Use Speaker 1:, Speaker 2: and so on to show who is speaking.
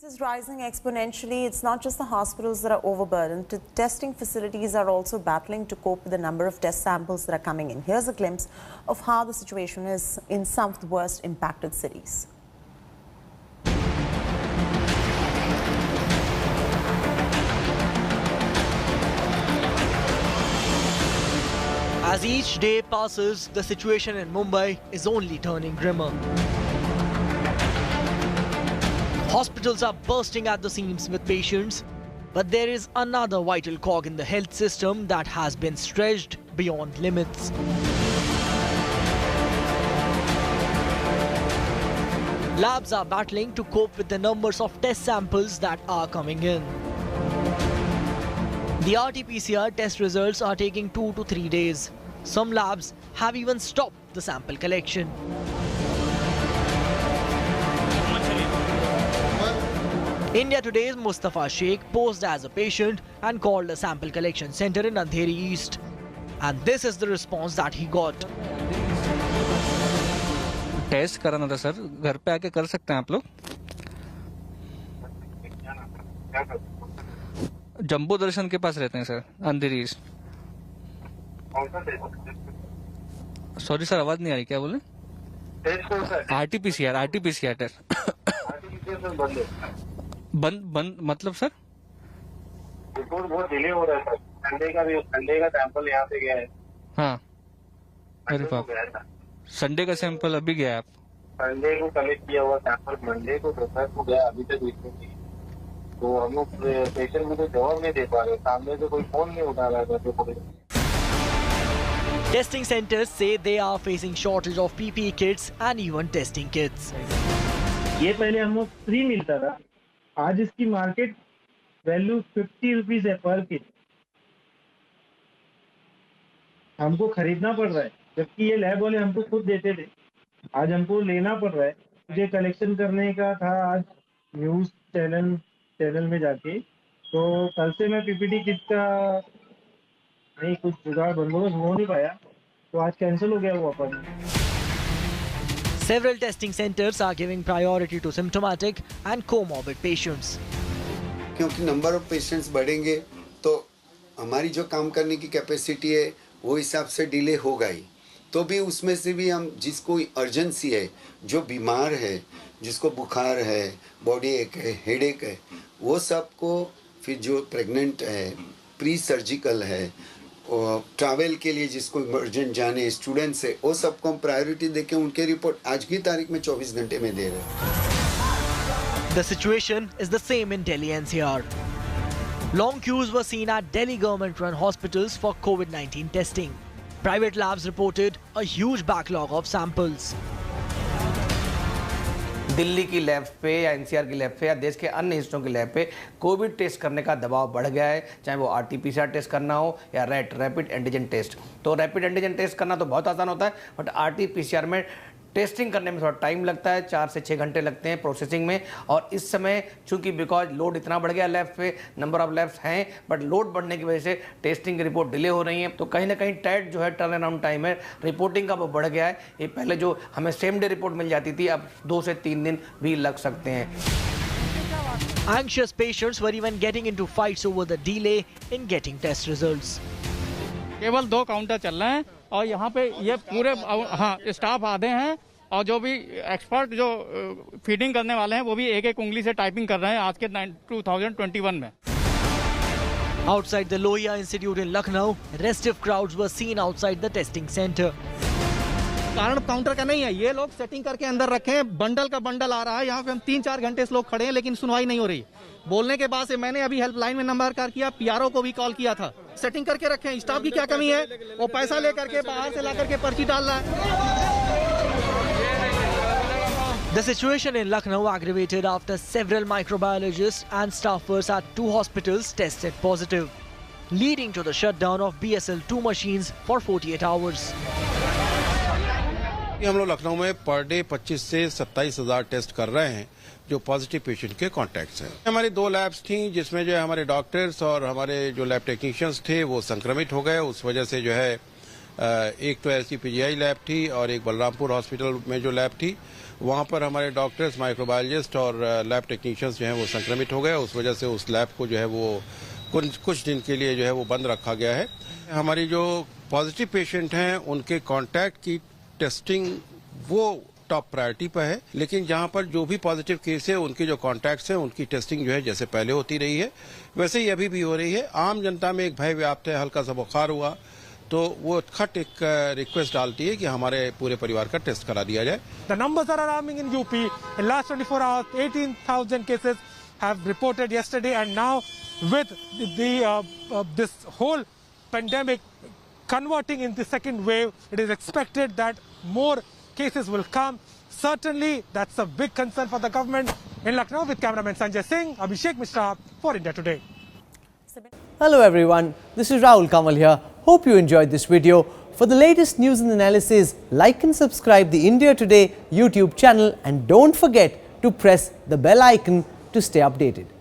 Speaker 1: Is rising exponentially. It's not just the hospitals that are overburdened. The testing facilities are also battling to cope with the number of test samples that are coming in. Here's a glimpse of how the situation is in some of the worst impacted cities.
Speaker 2: As each day passes, the situation in Mumbai is only turning grimmer. Hospitals are bursting at the seams with patients, but there is another vital cog in the health system that has been stretched beyond limits. Labs are battling to cope with the numbers of test samples that are coming in. The RT-PCR test results are taking 2 to 3 days. Some labs have even stopped the sample collection. India Today's Mustafa Sheikh posed as a patient and called a sample collection center in Andheri East. And this is the response that he got.
Speaker 3: Test कराना था sir, घर पे आके कर सकते हैं आप लोग? जम्बो दर्शन के पास रहते हैं सर, अंधेरी ईस्ट। सॉरी सर, आवाज नहीं आ रही, क्या बोले? आरटीपीसीआर टेस्ट बंद मतलब सर?
Speaker 4: रिपोर्ट बहुत डिले हो रहा है सर। संडे का सैंपल यहाँ से गया है। हाँ,
Speaker 3: अरे बाप, संडे का सैंपल अभी गया है? आप
Speaker 4: संडे को कलेक्ट किया हुआ सैंपल मंडे को दोपहर को गया, अभी तक रिपोर्ट नहीं। तो हम लोग पेशेंट को तो जवाब नहीं दे पा रहे, सामने से कोई फोन नहीं उठा रहा है।
Speaker 2: Testing centers say they are facing shortage of PPE kits and even testing kits.
Speaker 5: ये पहले हमको फ्री मिलता था, आज इसकी मार्केट वैल्यू 50 रुपीज है पर किट। हमको खरीदना पड़ रहा है, जबकि ये लैब वाले हमको खुद देते थे। आज हमको लेना पड़ रहा है। मुझे कलेक्शन करने का था आज न्यूज चैनल में जाके, तो कल से मैं पीपीटी किट का नहीं कुछ जुगाड़ बंदोबस्त हो नहीं पाया, तो आज कैंसिल हो गया वो appointment.
Speaker 2: Several testing centers are giving priority to symptomatic and comorbid patients.
Speaker 6: क्योंकि नंबर ऑफ पेशेंट्स बढ़ेंगे तो हमारी जो काम करने की कैपेसिटी है वो हिसाब से डिले होगा ही। तो भी उसमें से भी हम जिसको अर्जेंसी है, जो बीमार है, जिसको बुखार है, बॉडी एक है, हेडेक है, वो सबको, फिर जो प्रेग्नेंट है, प्री सर्जिकल है, और ट्रैवल के लिए जिसको इमरजेंट जाने, स्टूडेंट्स है, वो सबको हम प्रायोरिटी देके उनके रिपोर्ट आज की तारीख में 24 घंटे में दे रहे हैं।
Speaker 2: The situation is the same in Delhi NCR. Long queues were seen at Delhi government-run hospitals for COVID-19 testing. Private labs reported a huge backlog of samples.
Speaker 7: Delhi की लैब पे या एनसीआर की लैब पे या देश के अन्य हिस्सों की लैब पे कोविड टेस्ट करने का दबाव बढ़ गया है, चाहे वो आरटीपीसीआर टेस्ट करना हो या रैपिड एंटीजन टेस्ट। तो रैपिड एंटीजन टेस्ट करना तो बहुत आसान होता है, बट आरटीपीसीआर में टेस्टिंग करने में थोड़ा टाइम लगता है, 4 से 6 घंटे लगते हैं प्रोसेसिंग में। और इस समय चूंकि बिकॉज लोड इतना बढ़ गया लैब पे, नंबर ऑफ लैब्स हैं, बट लोड बढ़ने की वजह से टेस्टिंग की रिपोर्ट डिले हो रही है। तो कहीं ना कहीं टाइट जो है टर्न अराउंड टाइम है रिपोर्टिंग का वो बढ़ गया है। ये पहले जो हमें सेम डे रिपोर्ट मिल जाती थी, अब 2 से 3 दिन भी लग सकते हैं।
Speaker 2: Anxious patients were even getting into fights over the delay in getting test results.
Speaker 8: केवल 2 काउंटर चल रहे हैं और यहाँ पे ये पूरे स्टाफ आधे हैं और जो भी एक्सपर्ट जो फीडिंग करने वाले हैं वो भी एक उंगली से टाइपिंग कर रहे हैं आज के 2021 में।
Speaker 2: Outside the Lohia Institute in Lucknow, restive crowds were seen outside the testing center.
Speaker 8: कारण काउंटर का नहीं है, ये लोग सेटिंग करके अंदर रखे हैं, बंडल का बंडल आ रहा है। यहाँ पे हम 3-4 घंटे से लोग खड़े हैं लेकिन सुनवाई नहीं हो रही। बोलने के बाद से मैंने अभी हेल्पलाइन में नंबर कर किया, पीआरओ को भी कॉल किया था। सेटिंग करके रखे हैं, स्टाफ की क्या कमी है? वो पैसा लेकर के बाहर से ला करके पर्ची डाल रहा है।
Speaker 2: The situation in Lucknow aggravated after several microbiologists and staffers at 2 hospitals tested positive, leading to the shutdown of BSL-2 machines for 48 hours.
Speaker 9: हम लोग लखनऊ में पर डे 25 से 27,000 टेस्ट कर रहे हैं जो पॉजिटिव पेशेंट के कॉन्टैक्ट्स हैं। हमारी 2 लैब्स थी जिसमें जो है हमारे डॉक्टर्स और हमारे जो लैब टेक्नीशियंस थे वो संक्रमित हो गए। उस वजह से जो है एक तो ऐसी पीजीआई लैब थी और एक बलरामपुर हॉस्पिटल में जो लैब थी वहाँ पर हमारे डॉक्टर्स, माइक्रोबायोलॉजिस्ट और लैब टेक्नीशियंस जो हैं वो संक्रमित हो गए। उस वजह से उस लैब को जो है वो कुछ दिन के लिए जो है वो बंद रखा गया है। हमारी जो पॉजिटिव पेशेंट हैं उनके कॉन्टैक्ट की टेस्टिंग वो टॉप प्रायोरिटी पर है, लेकिन जहां पर जो भी पॉजिटिव केस है उनके जो कॉन्टैक्ट्स हैं उनकी टेस्टिंग जो है जैसे पहले होती रही है वैसे ही अभी भी हो रही है। आम जनता में एक भय व्याप्त है, हल्का सा बुखार हुआ तो वो खट एक रिक्वेस्ट डालती है कि हमारे पूरे परिवार का टेस्ट करा दिया जाए।
Speaker 10: The numbers are alarming in UP. In last 24 hours, 18,000 cases have reported yesterday, and now with this whole pandemic converting in the second wave, it is expected that more cases will come. Certainly, that's a big concern for the government. In Lucknow, with cameraman Sanjay Singh, Abhishek Mishra for India Today.
Speaker 11: Hello everyone, this is Rahul Kamal here. Hope you enjoyed this video. For the latest news and analysis, like and subscribe the India Today YouTube channel, and don't forget to press the bell icon to stay updated.